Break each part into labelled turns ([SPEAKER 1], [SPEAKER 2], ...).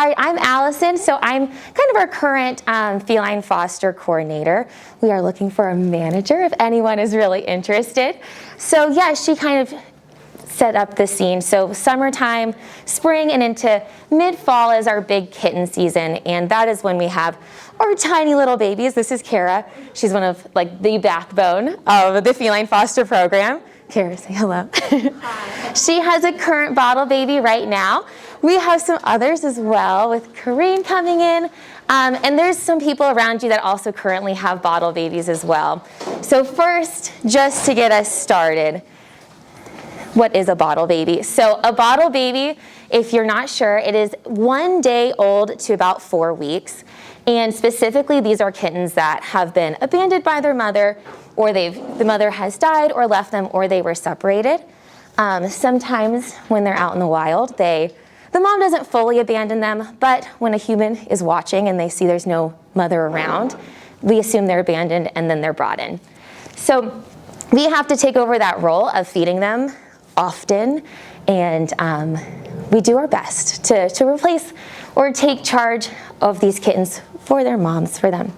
[SPEAKER 1] All right, I'm Allison, so I'm kind of our current feline foster coordinator. We are looking for a manager if anyone is really interested. So yeah, she kind of set up the scene. So summertime, spring, and into mid-fall is our big kitten season, and that is when we have our tiny little babies. This is Kara. She's one of the backbone of the feline foster program. Kara, say hello. Hi. She has a current bottle baby right now. We have some others as well, with Kareem coming in. And there's some people around you that also currently have bottle babies as well. So first, just to get us started, what is a bottle baby? So a bottle baby, if you're not sure, it is 1 day old to about 4 weeks. And specifically, these are kittens that have been abandoned by their mother, or the mother has died or left them, or they were separated. Sometimes when they're out in the wild, the mom doesn't fully abandon them, but when a human is watching and they see there's no mother around, we assume they're abandoned and then they're brought in. So we have to take over that role of feeding them often, and we do our best to replace or take charge of these kittens for their moms, for them.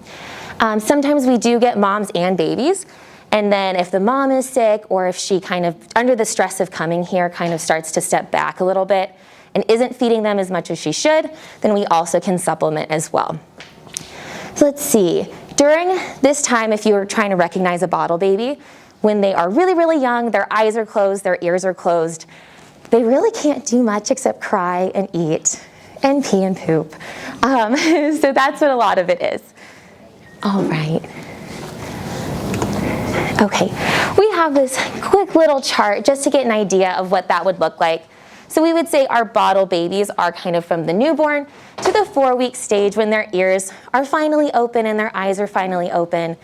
[SPEAKER 1] Sometimes we do get moms and babies, and then if the mom is sick, or if she kind of, under the stress of coming here, kind of starts to step back a little bit and isn't feeding them as much as she should, then we also can supplement as well. So let's see, during this time, if you were trying to recognize a bottle baby, when they are really, really young, their eyes are closed, their ears are closed, they really can't do much except cry and eat and pee and poop. So that's what a lot of it is. All right. Okay, we have this quick little chart just to get an idea of what that would look like. So we would say our bottle babies are kind of from the newborn to the 4-week stage, when their ears are finally open and their eyes are finally open.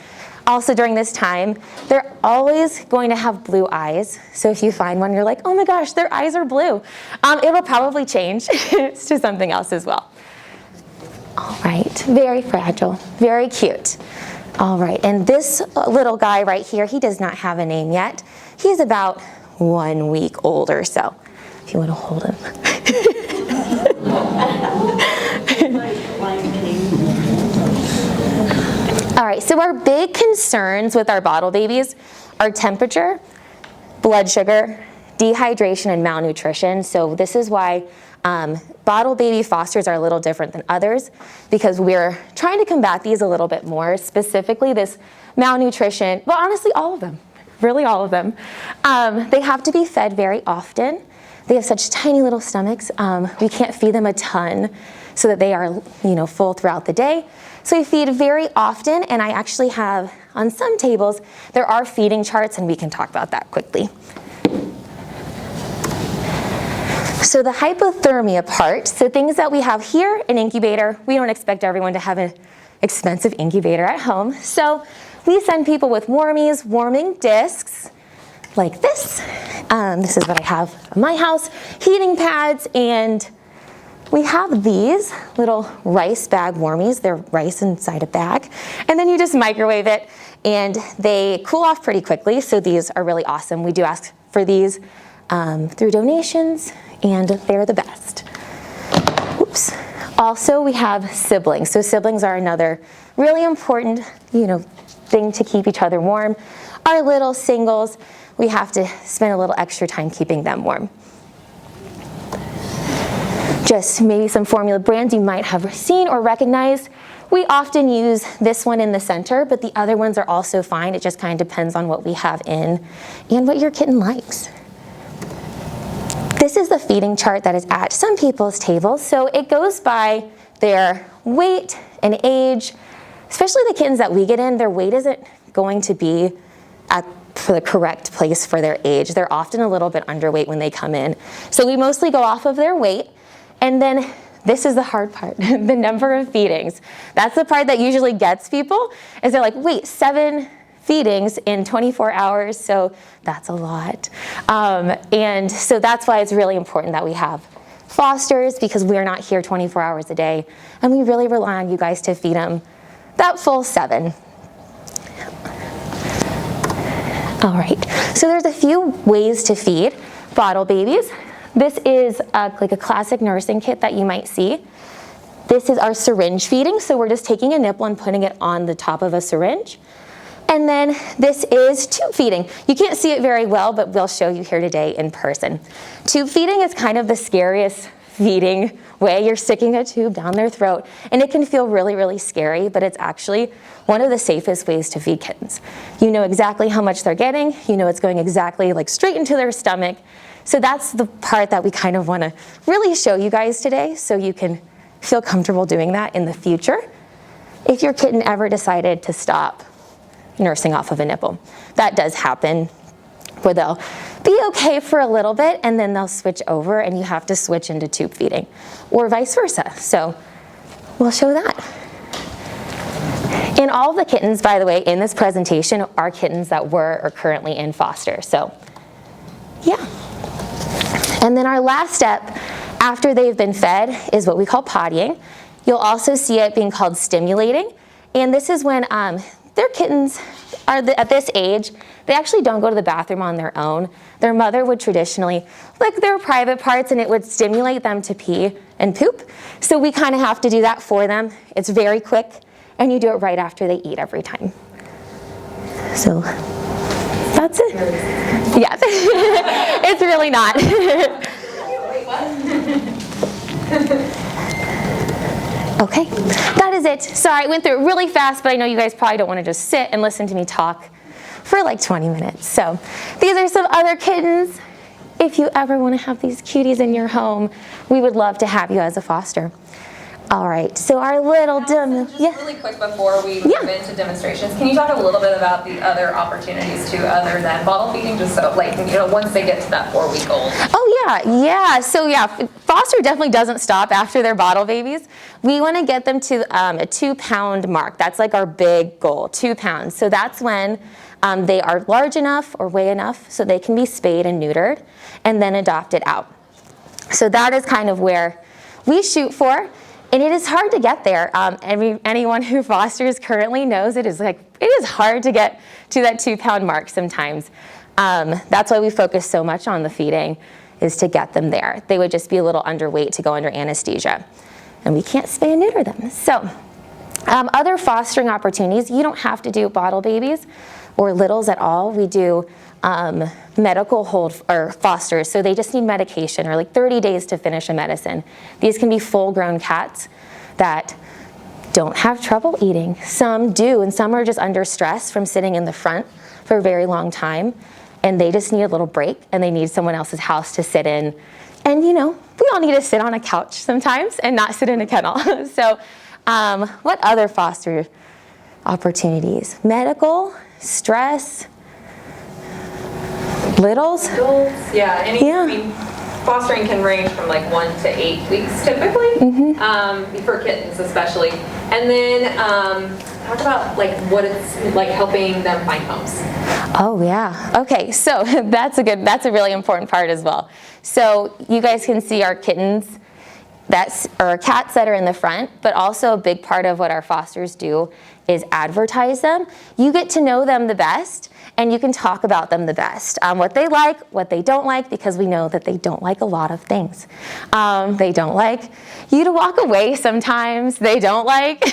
[SPEAKER 1] Also during this time, they're always going to have blue eyes. So if you find one, you're like, oh my gosh, their eyes are blue. It'll probably change to something else as well. All right, very fragile, very cute. All right, and this little guy right here, he does not have a name yet. He's about 1 week old or so, if you want to hold him. All right, so our big concerns with our bottle babies are temperature, blood sugar, dehydration, and malnutrition. So this is why bottle baby fosters are a little different than others, because we're trying to combat these a little bit more, specifically this malnutrition. Well, honestly, all of them, really all of them. They have to be fed very often. They have such tiny little stomachs. We can't feed them a ton so that they are, full throughout the day. So we feed very often, and I actually have, on some tables, there are feeding charts, and we can talk about that quickly. So the hypothermia part, so things that we have here, an incubator. We don't expect everyone to have an expensive incubator at home. So we send people with warmies, warming discs, like this. This is what I have at my house, heating pads, and we have these little rice bag warmies. They're rice inside a bag. And then you just microwave it, and they cool off pretty quickly. So these are really awesome. We do ask for these through donations, and they're the best. Oops. Also, we have siblings. So siblings are another really important, thing to keep each other warm. Our little singles, we have to spend a little extra time keeping them warm. Just maybe some formula brands you might have seen or recognized. We often use this one in the center, but the other ones are also fine. It just kind of depends on what we have in and what your kitten likes. This is the feeding chart that is at some people's tables. So it goes by their weight and age. Especially the kittens that we get in, their weight isn't going to be for the correct place for their age. They're often a little bit underweight when they come in. So we mostly go off of their weight. And then this is the hard part, the number of feedings. That's the part that usually gets people, is they're like, wait, 7 feedings in 24 hours, so that's a lot. And so that's why it's really important that we have fosters, because we're not here 24 hours a day, and we really rely on you guys to feed them that full 7. All right, so there's a few ways to feed bottle babies. This is like a classic nursing kit that you might see. This is our syringe feeding, so we're just taking a nipple and putting it on the top of a syringe. And then this is tube feeding. You can't see it very well, but we'll show you here today in person. Tube feeding is kind of the scariest feeding way. You're sticking a tube down their throat, and it can feel really, really scary, but it's actually one of the safest ways to feed kittens. You know exactly how much they're getting. You know it's going exactly like straight into their stomach. So that's the part that we kind of want to really show you guys today, so you can feel comfortable doing that in the future if your kitten ever decided to stop nursing off of a nipple. That does happen, where they'll be okay for a little bit and then they'll switch over and you have to switch into tube feeding, or vice versa. So we'll show that. And all of the kittens, by the way, in this presentation are kittens that were or currently in foster. So yeah. And then our last step after they've been fed is what we call pottying. You'll also see it being called stimulating. And this is when their kittens are at this age, they actually don't go to the bathroom on their own. Their mother would traditionally lick their private parts and it would stimulate them to pee and poop. So we kind of have to do that for them. It's very quick, and you do it right after they eat every time. So that's it. Yeah, it's really not.
[SPEAKER 2] Wait, what?
[SPEAKER 1] Okay, that is it. Sorry, I went through it really fast, but I know you guys probably don't want to just sit and listen to me talk for like 20 minutes. So these are some other kittens. If you ever want to have these cuties in your home, we would love to have you as a foster. All right, so our little demo.
[SPEAKER 2] Just really quick before we move into demonstrations, can you talk a little bit about the other opportunities too, other than bottle feeding, just so like, you know, once they get to that 4-week-old?
[SPEAKER 1] Oh yeah. So yeah, foster definitely doesn't stop after they're bottle babies. We want to get them to a 2-pound mark. That's like our big goal, 2 pounds. So that's when they are large enough or weigh enough so they can be spayed and neutered and then adopted out. So that is kind of where we shoot for. And it is hard to get there. Anyone who fosters currently knows it is hard to get to that 2-pound mark sometimes. That's why we focus so much on the feeding, is to get them there. They would just be a little underweight to go under anesthesia, and we can't spay and neuter them. So other fostering opportunities, you don't have to do bottle babies or littles at all. We do medical hold or fosters, so they just need medication or like 30 days to finish a medicine. These can be full-grown cats that don't have trouble eating. Some do, and some are just under stress from sitting in the front for a very long time, and they just need a little break, and they need someone else's house to sit in. And you know, we all need to sit on a couch sometimes and not sit in a kennel. So what other foster opportunities? Medical, stress, littles?
[SPEAKER 2] Adults, yeah. I mean, fostering can range from like 1 to 8 weeks typically, for kittens especially. And then talk about like what it's like helping them find homes.
[SPEAKER 1] Oh yeah. Okay, so that's a really important part as well. So you guys can see our kittens, or cats that are in the front, but also a big part of what our fosters do is advertise them. You get to know them the best, and you can talk about them the best. What they like, what they don't like, because we know that they don't like a lot of things. They don't like you to walk away sometimes. They don't like,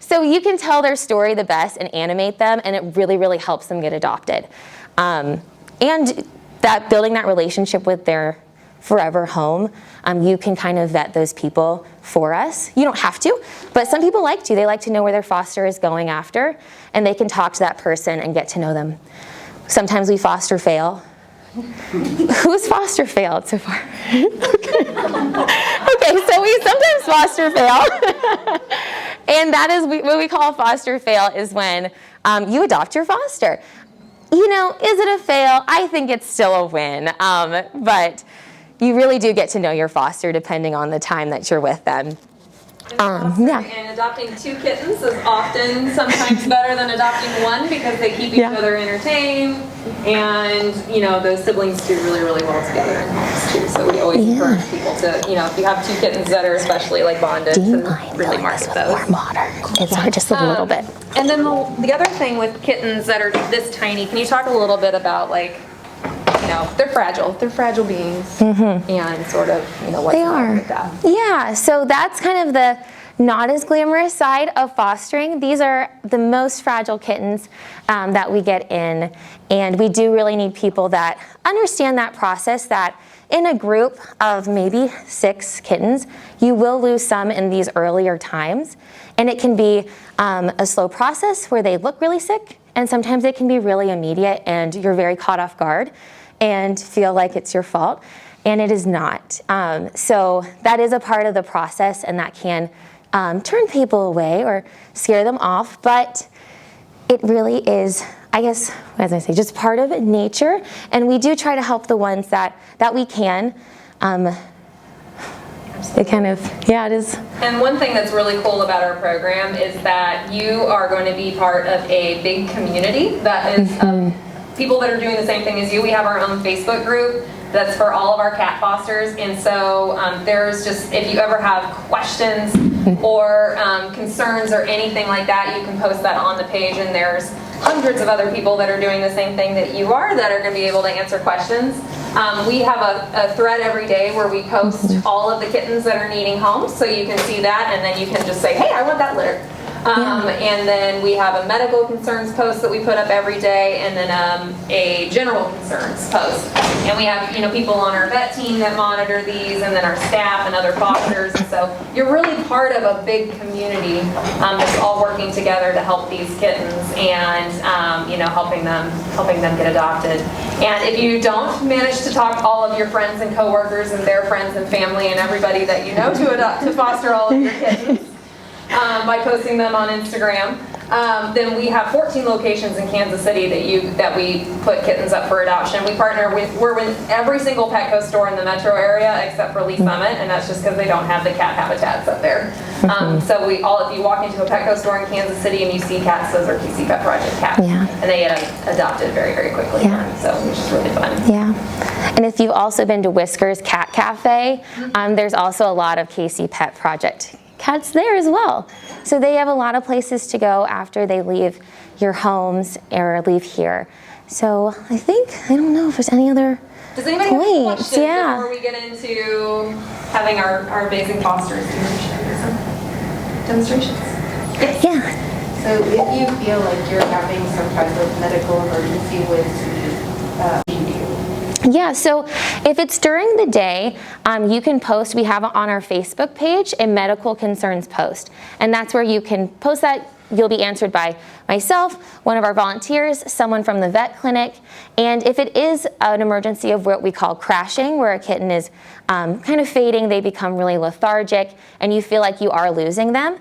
[SPEAKER 1] so you can tell their story the best and animate them, and it really, really helps them get adopted. And that building that relationship with their forever home, you can kind of vet those people for us. You don't have to, but some people like to. They like to know where their foster is going after, and they can talk to that person and get to know them. Sometimes we foster fail. Who's foster failed so far? Okay, so we sometimes foster fail. And that is what we call foster fail, is when you adopt your foster. You know, is it a fail? I think it's still a win, but you really do get to know your foster depending on the time that you're with them.
[SPEAKER 2] And adopting 2 kittens is often sometimes better than adopting 1, because they keep each other entertained, and you know, those siblings do really, really well together in homes too. So we always encourage people to, you know, if you have 2 kittens that are especially like bonded, to really market those.
[SPEAKER 1] More modern. It's just a little bit.
[SPEAKER 2] And then the other thing with kittens that are this tiny, can you talk a little bit about like they're fragile. They're fragile beings, and sort of, what's
[SPEAKER 1] They
[SPEAKER 2] involved
[SPEAKER 1] are.
[SPEAKER 2] with that.
[SPEAKER 1] Yeah, so that's kind of the not as glamorous side of fostering. These are the most fragile kittens that we get in, and we do really need people that understand that process, that in a group of maybe 6 kittens, you will lose some in these earlier times, and it can be a slow process where they look really sick, and sometimes it can be really immediate and you're very caught off guard and feel like it's your fault, and it is not. So that is a part of the process, and that can turn people away or scare them off, but it really is, I guess, as I say, just part of nature, and we do try to help the ones that we can. It kind of, it is.
[SPEAKER 2] And one thing that's really cool about our program is that you are going to be part of a big community that is people that are doing the same thing as you. We have our own Facebook group that's for all of our cat fosters, and so there's just, if you ever have questions or concerns or anything like that, you can post that on the page, and there's hundreds of other people that are doing the same thing that you are that are going to be able to answer questions. We have a thread every day where we post all of the kittens that are needing homes, so you can see that, and then you can just say, hey, I want that litter. And then we have a medical concerns post that we put up every day, and then a general concerns post. And we have people on our vet team that monitor these, and then our staff and other fosters. And so you're really part of a big community that's all working together to help these kittens and helping them get adopted. And if you don't manage to talk all of your friends and coworkers and their friends and family and everybody that you know to foster all of your kittens, by posting them on Instagram. Then we have 14 locations in Kansas City that we put kittens up for adoption. We're with every single Petco store in the metro area except for Lee Summit, and that's just because they don't have the cat habitats up there. So if you walk into a Petco store in Kansas City and you see cats, those are KC Pet Project cats, and they get adopted very, very quickly. So which is really fun.
[SPEAKER 1] And if you've also been to Whiskers Cat Cafe, there's also a lot of KC Pet Project cats there as well. So they have a lot of places to go after they leave your homes or leave here. So I don't know if there's any other
[SPEAKER 2] Does anybody have any
[SPEAKER 1] points.
[SPEAKER 2] questions before we get into having our amazing fosters do some demonstrations?
[SPEAKER 1] Yes.
[SPEAKER 3] So if you feel like you're having some type of medical emergency with
[SPEAKER 1] Yeah, so if it's during the day, you can post, we have on our Facebook page a medical concerns post, and that's where you can post that. You'll be answered by myself, one of our volunteers, someone from the vet clinic, and if it is an emergency of what we call crashing, where a kitten is kind of fading, they become really lethargic, and you feel like you are losing them,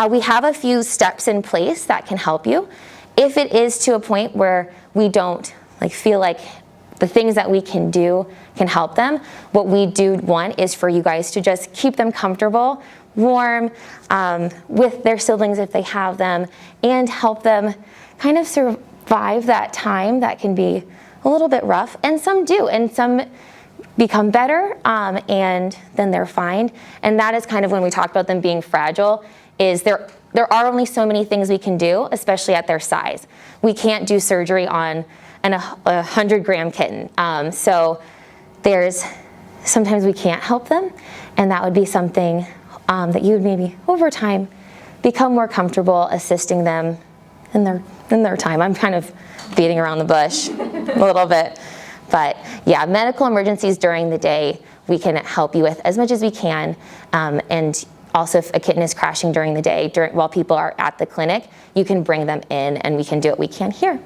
[SPEAKER 1] we have a few steps in place that can help you. If it is to a point where we don't feel like the things that we can do can help them, what we do want is for you guys to just keep them comfortable, warm, with their siblings if they have them, and help them kind of survive that time that can be a little bit rough. And some do, and some become better, and then they're fine. And that is kind of when we talk about them being fragile, is there are only so many things we can do, especially at their size. We can't do surgery on a 100-gram kitten. So sometimes we can't help them, and that would be something that you would maybe over time become more comfortable assisting them in their time. I'm kind of beating around the bush a little bit, but yeah, medical emergencies during the day we can help you with as much as we can, and also if a kitten is crashing during the day while people are at the clinic, you can bring them in and we can do what we can here.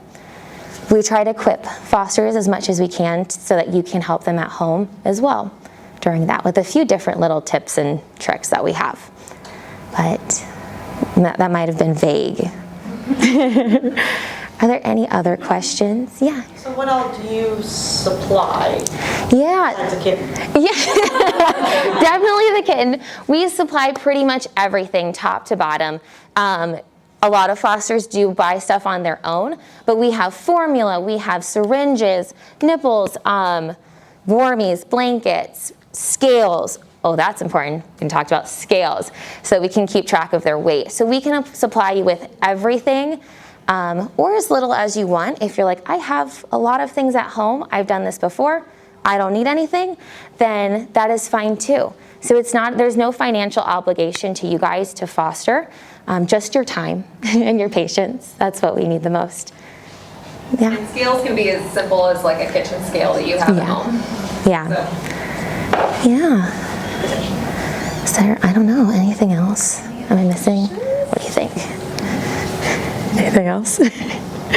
[SPEAKER 1] We try to equip fosters as much as we can so that you can help them at home as well during that, with a few different little tips and tricks that we have. But that might have been vague. Are there any other questions? Yeah.
[SPEAKER 3] So what all do you supply?
[SPEAKER 1] Yeah.
[SPEAKER 3] As a kitten?
[SPEAKER 1] Yeah. Definitely the kitten. We supply pretty much everything top to bottom. A lot of fosters do buy stuff on their own, but we have formula, we have syringes, nipples, warmies, blankets, scales. Oh, that's important. We can talk about scales so we can keep track of their weight. So we can supply you with everything or as little as you want. If you're like, I have a lot of things at home, I've done this before, I don't need anything, then that is fine too. So there's no financial obligation to you guys to foster, just your time and your patience. That's what we need the most. Yeah.
[SPEAKER 2] And scales can be as simple as like a kitchen scale that you have at home.
[SPEAKER 1] Yeah.
[SPEAKER 2] So.
[SPEAKER 1] Yeah. Is there, I don't know, anything else? Am I missing? What do you think? Anything else?
[SPEAKER 2] We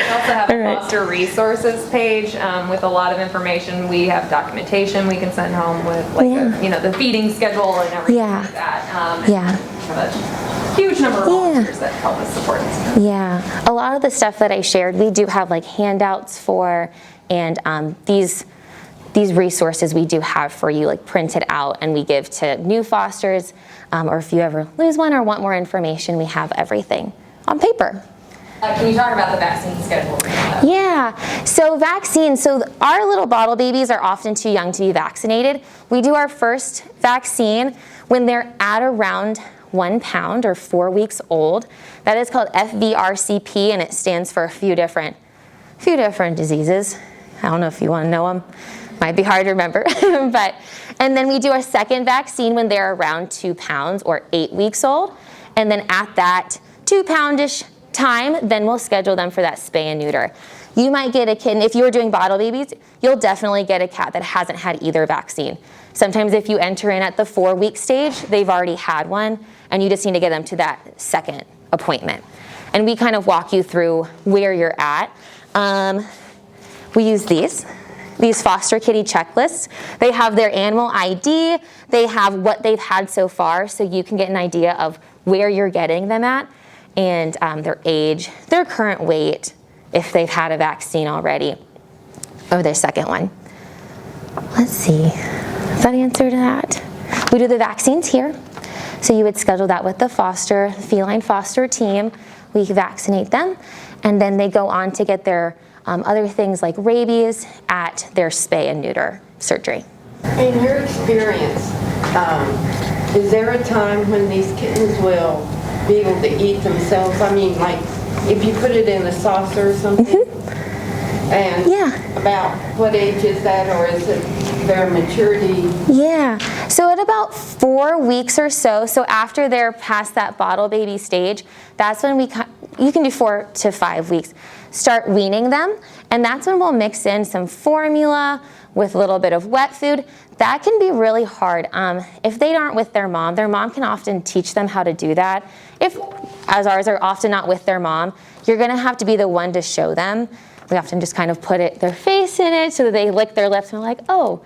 [SPEAKER 2] also have a foster resources page with a lot of information. We have documentation we can send home with like the feeding schedule and everything like that. We have a huge number of volunteers that help us support this.
[SPEAKER 1] Yeah, a lot of the stuff that I shared, we do have like handouts for, and these resources we do have for you like printed out, and we give to new fosters, or if you ever lose one or want more information, we have everything on paper.
[SPEAKER 2] Can you talk about the vaccine schedule?
[SPEAKER 1] Yeah, so vaccines, so our little bottle babies are often too young to be vaccinated. We do our first vaccine when they're at around 1 pound or 4 weeks old. That is called FVRCP, and it stands for a few different diseases. I don't know if you want to know them. Might be hard to remember. And then we do a second vaccine when they're around 2 pounds or 8 weeks old. And then at that 2-poundish time, then we'll schedule them for that spay and neuter. You might get a kitten, if you were doing bottle babies, you'll definitely get a cat that hasn't had either vaccine. Sometimes if you enter in at the 4-week stage, they've already had one, and you just need to get them to that second appointment. And we kind of walk you through where you're at. We use these foster kitty checklists. They have their animal ID, they have what they've had so far, so you can get an idea of where you're getting them at, and their age, their current weight, if they've had a vaccine already, or their second one. Let's see, does that answer to that? We do the vaccines here. So you would schedule that with the feline foster team. We vaccinate them, and then they go on to get their other things like rabies at their spay and neuter surgery.
[SPEAKER 3] In your experience, is there a time when these kittens will be able to eat themselves? I mean, like, if you put it in a saucer or something? And about what age is that, or is it their maturity? Yeah, so at about 4 weeks or so after they're past that bottle baby stage, that's when you can do 4 to 5 weeks, start weaning them, and that's when we'll mix in some formula with a little bit of wet food. That can be really hard. If they aren't with their mom can often teach them how to do that. As ours are often not with their mom, you're gonna have to be the one to show them. We often just kind of put their face in it so that they lick their lips and are like, oh,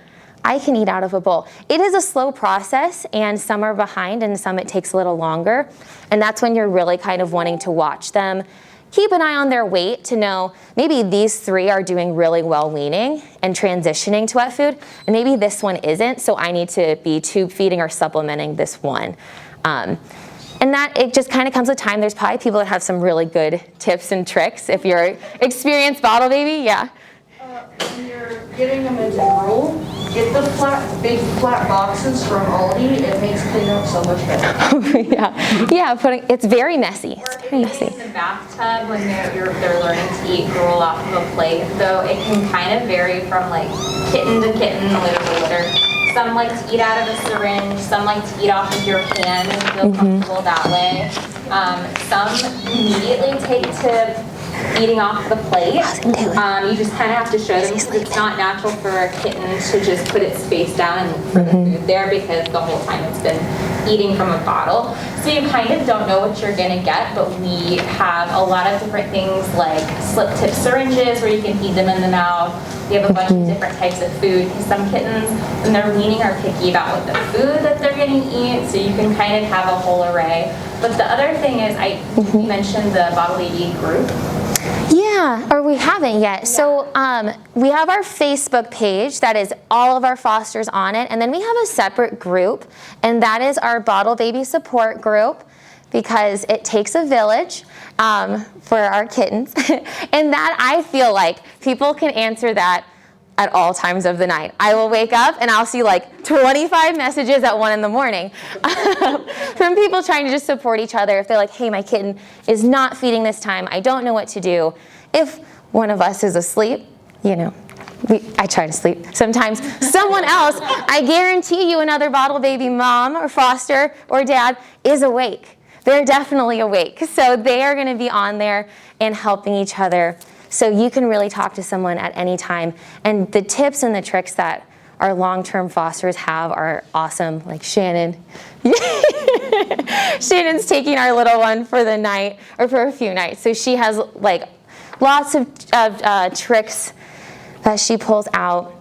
[SPEAKER 3] I can eat out of a bowl. It is a slow process, and some are behind and some it takes a little longer. And that's when you're really kind of wanting to watch them. Keep an eye on their weight to know maybe these 3 are doing really well weaning and transitioning to wet food, and maybe this one isn't, so I need to be tube feeding or supplementing this one. And that it just kind of comes with time. There's probably people that have some really good tips and tricks. If you're an experienced bottle baby,
[SPEAKER 4] When you're getting them into gruel, get the big flat boxes from Aldi. It makes cleanup so much better.
[SPEAKER 1] it's very messy.
[SPEAKER 2] Or if you're in the bathtub when they're learning to eat gruel off of a plate, though it can kind of vary from like kitten to kitten, litter to litter. Some like to eat out of a syringe, some like to eat off of your hand and feel comfortable that way. Some immediately take to eating off the plate. You just kind of have to show them because it's not natural for a kitten to just put its face down and put the food there because the whole time it's been eating from a bottle. So you kind of don't know what you're going to get, but we have a lot of different things like slip tip syringes where you can feed them in the mouth. We have a bunch of different types of food because some kittens, when they're weaning, are picky about what the food that they're going to eat, so you can kind of have a whole array. But the other thing is, you mentioned the Bottle Baby group.
[SPEAKER 1] Yeah, or we haven't yet. Yeah. So we have our Facebook page that is all of our fosters on it, and then we have a separate group, and that is our Bottle Baby Support Group, because it takes a village for our kittens. And that, I feel like people can answer that at all times of the night. I will wake up and I'll see like 25 messages at 1 in the morning from people trying to just support each other. If they're like, hey, my kitten is not feeding this time, I don't know what to do. If one of us is asleep, you know, I try to sleep. Sometimes someone else, I guarantee you another bottle baby mom or foster or dad is awake. They're definitely awake. So they are going to be on there and helping each other. So you can really talk to someone at any time. And the tips and the tricks that our long-term fosters have are awesome. Like Shannon. Shannon's taking our little one for the night, or for a few nights. So she has like lots of tricks that she pulls out.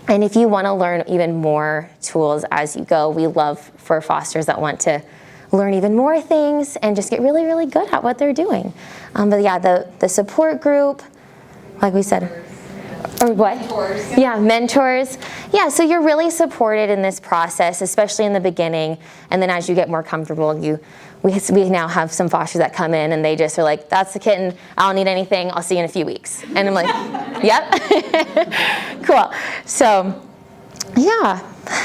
[SPEAKER 1] And if you want to learn even more tools as you go, we love for fosters that want to learn even more things and just get really, really good at what they're doing. But yeah, the support group, like we said, or what?
[SPEAKER 2] Mentors.
[SPEAKER 1] Yeah, mentors. Yeah, so you're really supported in this process, especially in the beginning. And then as you get more comfortable, we now have some fosters that come in and they just are like, that's the kitten, I don't need anything, I'll see you in a few weeks. And I'm like, yep. Cool. So, yeah,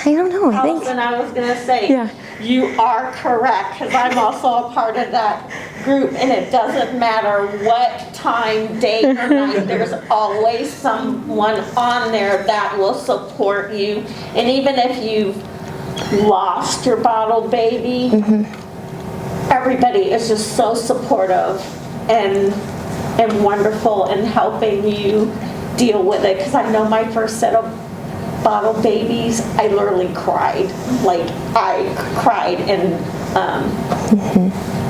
[SPEAKER 1] I don't know, I think.
[SPEAKER 5] And I was gonna say,
[SPEAKER 1] Yeah.
[SPEAKER 5] you are correct, because I'm also a part of that group, and it doesn't matter what time, day or night, there's always someone on there that will support you. And even if you've lost your bottle baby, everybody is just so supportive and wonderful in helping you deal with it. Because I know my first set of bottle babies, I literally cried. Like, I cried, and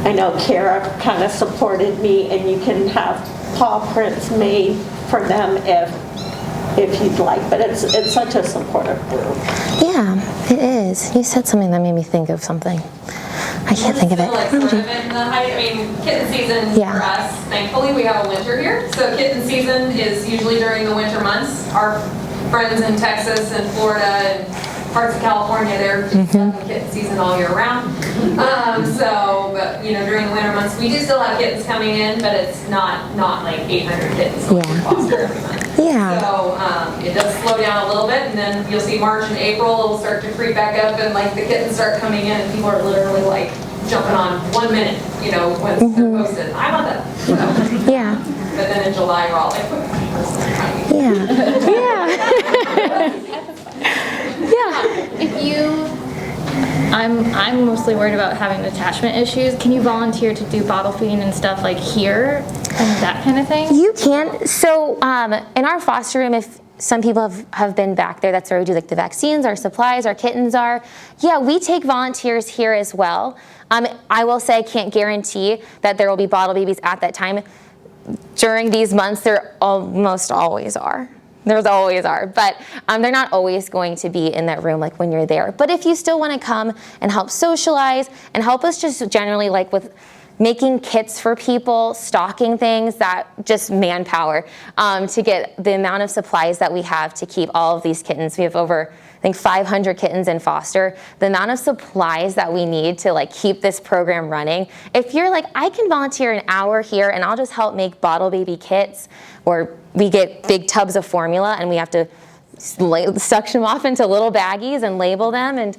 [SPEAKER 5] I know Kara kind of supported me, and you can have paw prints made for them if you'd like, but it's such a supportive group.
[SPEAKER 1] Yeah, it is. You said something that made me think of something. I can't think of it.
[SPEAKER 2] Like sort of in the height, I mean, kitten season
[SPEAKER 1] Yeah.
[SPEAKER 2] for us, thankfully, we have a winter here. So kitten season is usually during the winter months. Our friends in Texas and Florida and parts of California, they're in kitten season all year round. But you know, during the winter months, we do still have kittens coming in, but it's not like 800 kittens that we
[SPEAKER 1] Yeah.
[SPEAKER 2] foster every month.
[SPEAKER 1] Yeah.
[SPEAKER 2] So it does slow down a little bit, and then you'll see March and April, it'll start to creep back up, and like the kittens start coming in, and people are literally like jumping on 1 minute, you know, when they're posted. I want that. So.
[SPEAKER 1] Yeah.
[SPEAKER 2] But then in July, we're all like,
[SPEAKER 1] Yeah. Yeah.
[SPEAKER 6] If you, I'm mostly worried about having attachment issues. Can you volunteer to do bottle feeding and stuff like here and that kind of thing?
[SPEAKER 1] You can. So in our foster room, if some people have been back there, that's where we do like the vaccines, our supplies, our kittens are. Yeah, we take volunteers here as well. I will say I can't guarantee that there will be bottle babies at that time. During these months, there almost always are. There's always are, but they're not always going to be in that room like when you're there. But if you still want to come and help socialize and help us just generally like with making kits for people, stocking things, that just manpower to get the amount of supplies that we have to keep all of these kittens. We have over, I think, 500 kittens in foster. The amount of supplies that we need to like keep this program running. If you're like, I can volunteer an hour here and I'll just help make bottle baby kits, or we get big tubs of formula and we have to suction them off into little baggies and label them, and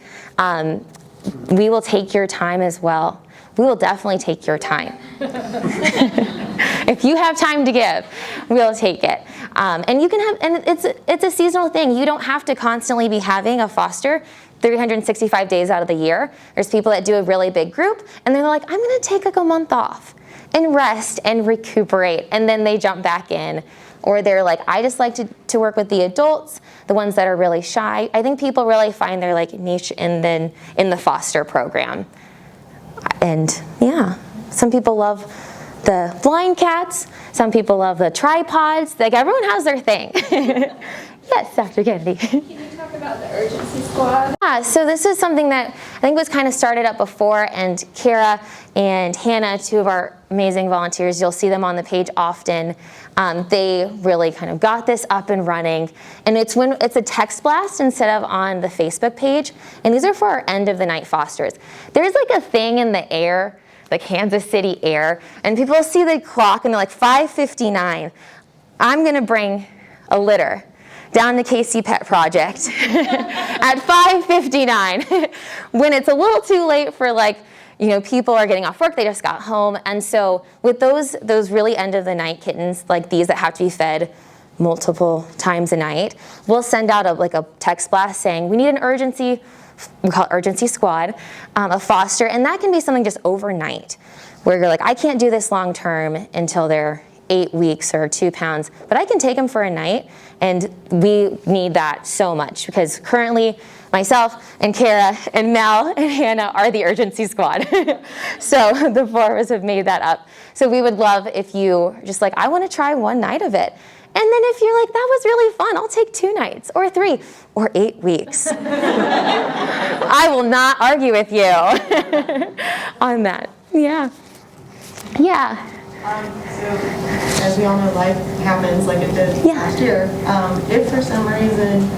[SPEAKER 1] we will take your time as well. We will definitely take your time. If you have time to give, we'll take it. And you can have, and it's a seasonal thing. You don't have to constantly be having a foster 365 days out of the year. There's people that do a really big group and they're like, I'm gonna take like a month off and rest and recuperate, and then they jump back in. Or they're like, I just like to work with the adults, the ones that are really shy. I think people really find their like niche in the foster program. And yeah, some people love the blind cats, some people love the tripods, like everyone has their thing. Yes, Dr. Kennedy.
[SPEAKER 7] Can you talk about the urgency squad?
[SPEAKER 1] Yeah, so this is something that I think was kind of started up before, and Kara and Hannah, two of our amazing volunteers, you'll see them on the page often. They really kind of got this up and running, and it's a text blast instead of on the Facebook page, and these are for our end of the night fosters. There's like a thing in the air, like Kansas City air, and people see the clock and they're like 5:59. I'm gonna bring a litter down the KC Pet Project at 5:59 when it's a little too late for people are getting off work, they just got home. And so with those really end of the night kittens, like these that have to be fed multiple times a night, we'll send out a text blast saying, we need an urgency, we call it urgency squad, a foster, and that can be something just overnight, where you're like, I can't do this long term until they're 8 weeks or 2 pounds, but I can take them for a night, and we need that so much, because currently myself and Kara and Mel and Hannah are the urgency squad. So the 4 of us have made that up. So we would love if you just I want to try one night of it. And then if you're like, that was really fun, I'll take 2 nights or 3 or 8 weeks. I will not argue with you on that. Yeah. Yeah.
[SPEAKER 8] So, as we all know, life happens like it did last year. If for some reason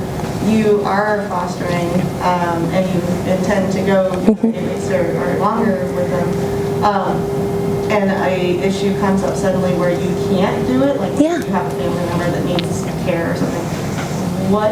[SPEAKER 8] you are fostering and you intend to go 8 weeks or longer with them, and a issue comes up suddenly where you can't do it, you have a family member that needs care or something, what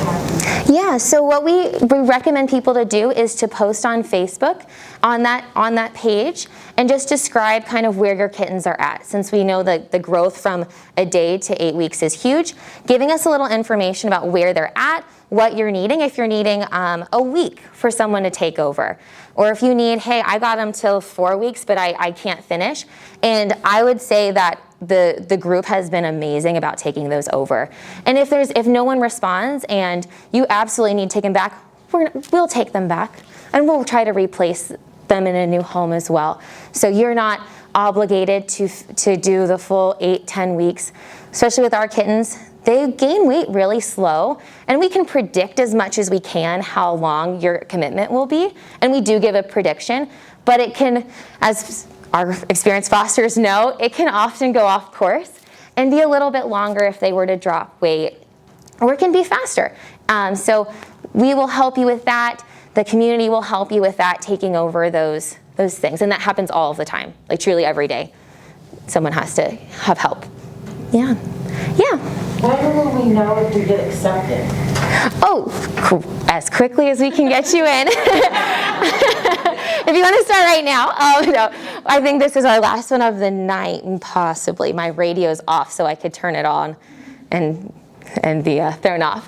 [SPEAKER 8] happens?
[SPEAKER 1] Yeah, so what we recommend people to do is to post on Facebook on that page and just describe kind of where your kittens are at, since we know that the growth from a day to 8 weeks is huge. Giving us a little information about where they're at, what you're needing, if you're needing a week for someone to take over. Or if you need, hey, I got them till 4 weeks, but I can't finish. And I would say that the group has been amazing about taking those over. And if no one responds and you absolutely need taken back, we'll take them back and we'll try to replace them in a new home as well. So you're not obligated to do the full 8-10 weeks, especially with our kittens. They gain weight really slow, and we can predict as much as we can how long your commitment will be, and we do give a prediction, but it can, as our experienced fosters know, it can often go off course and be a little bit longer if they were to drop weight, or it can be faster. So we will help you with that. The community will help you with that, taking over those things, and that happens all of the time, truly every day. Someone has to have help. Yeah.
[SPEAKER 5] When will we know if we get accepted?
[SPEAKER 1] Oh, as quickly as we can get you in. If you want to start right now. No, I think this is our last one of the night, and possibly. My radio's off, so I could turn it on and be thrown off.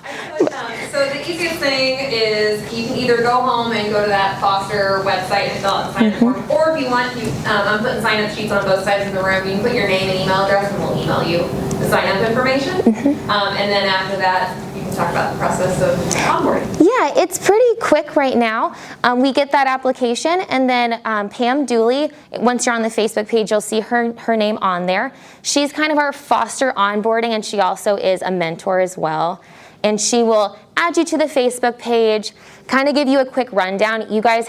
[SPEAKER 2] So the easiest thing is you can either go home and go to that foster website and fill out the sign-up form, or if you want, I'm putting sign-up sheets on both sides of the room. You can put your name and email address, and we'll email you the sign-up information. And then after that, you can talk about the process of onboarding.
[SPEAKER 1] Yeah, it's pretty quick right now. We get that application, and then Pam Dooley, once you're on the Facebook page, you'll see her name on there. She's kind of our foster onboarding, and she also is a mentor as well. And she will add you to the Facebook page, kind of give you a quick rundown. You guys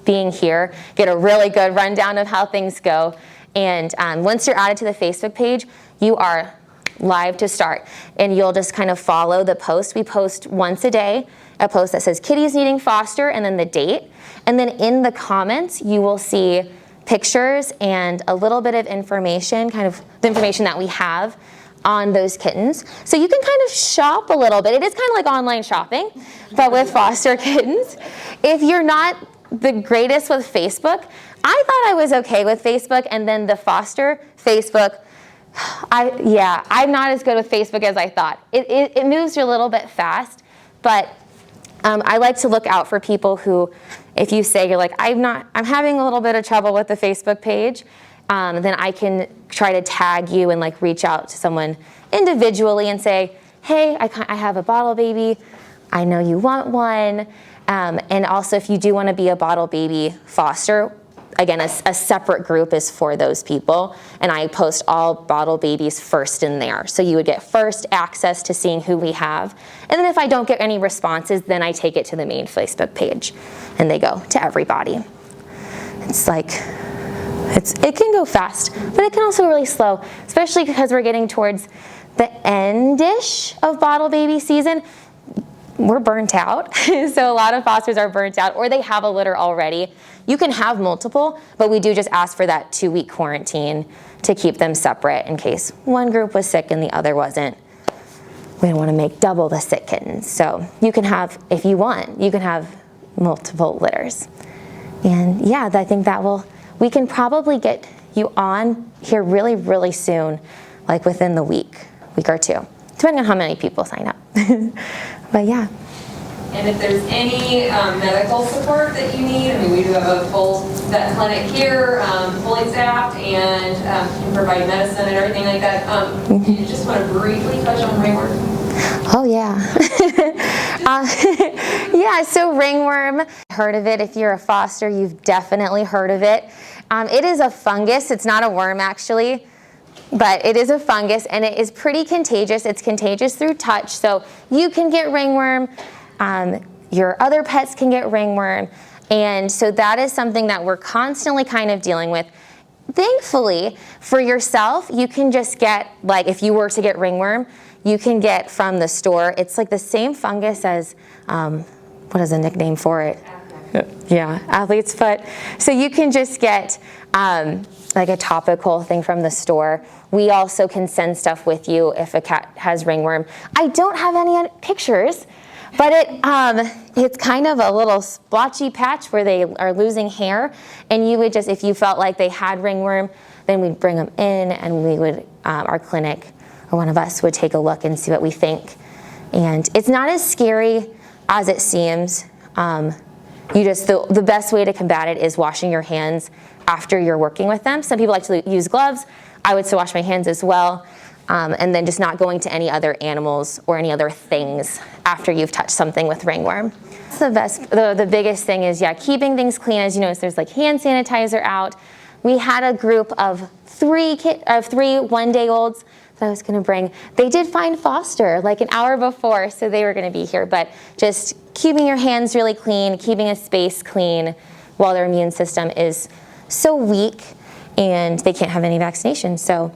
[SPEAKER 1] being here, get a really good rundown of how things go. And once you're added to the Facebook page, you are live to start. And you'll just kind of follow the post. We post once a day, a post that says kitties needing foster, and then the date. And then in the comments, you will see pictures and a little bit of information, kind of the information that we have on those kittens. So you can kind of shop a little bit. It is kind of like online shopping, but with foster kittens. If you're not the greatest with Facebook, I thought I was okay with Facebook, and then the foster Facebook, I'm not as good with Facebook as I thought. It moves a little bit fast, but I like to look out for people who, if you say you're like, I'm having a little bit of trouble with the Facebook page, then I can try to tag you and reach out to someone individually and say, hey, I have a bottle baby. I know you want one. And also, if you do want to be a bottle baby foster, again, a separate group is for those people. And I post all bottle babies first in there. So you would get first access to seeing who we have. And then if I don't get any responses, then I take it to the main Facebook page. And they go to everybody. It can go fast, but it can also go really slow, especially because we're getting towards the end-ish of bottle baby season. We're burnt out, so a lot of fosters are burnt out, or they have a litter already. You can have multiple, but we do just ask for that 2-week quarantine to keep them separate in case one group was sick and the other wasn't. we don't want to make double the sick kittens. So you can have, if you want, you can have multiple litters. And yeah, I think we can probably get you on here really, really soon, like within the week or two, depending on how many people sign up. But yeah.
[SPEAKER 2] And if there's any medical support that you need, I mean, we do have a full vet clinic here, fully staffed, and can provide medicine and everything like that. You just want to briefly touch on ringworm?
[SPEAKER 1] Oh yeah. Yeah, so ringworm, heard of it. If you're a foster, you've definitely heard of it. It is a fungus. It's not a worm actually, but it is a fungus, and it is pretty contagious. It's contagious through touch, so you can get ringworm. Your other pets can get ringworm, and so that is something that we're constantly kind of dealing with. Thankfully, for yourself, you can just get, like if you were to get ringworm, you can get from the store. It's like the same fungus as, what is a nickname for it? Yeah, athlete's foot. So you can just get like a topical thing from the store. We also can send stuff with you if a cat has ringworm. I don't have any pictures, but it's kind of a little splotchy patch where they are losing hair, and you would just, if you felt like they had ringworm, then we'd bring them in, and we would, our clinic or one of us would take a look and see what we think. And it's not as scary as it seems. The best way to combat it is washing your hands after you're working with them. Some people like to use gloves. I would still wash my hands as well. And then just not going to any other animals or any other things after you've touched something with ringworm. The biggest thing is, yeah, keeping things clean. As you notice, there's like hand sanitizer out. We had a group of three one-day-olds that I was gonna bring. They did find foster like an hour before, so they were gonna be here, but just keeping your hands really clean, keeping a space clean while their immune system is so weak and they can't have any vaccination. So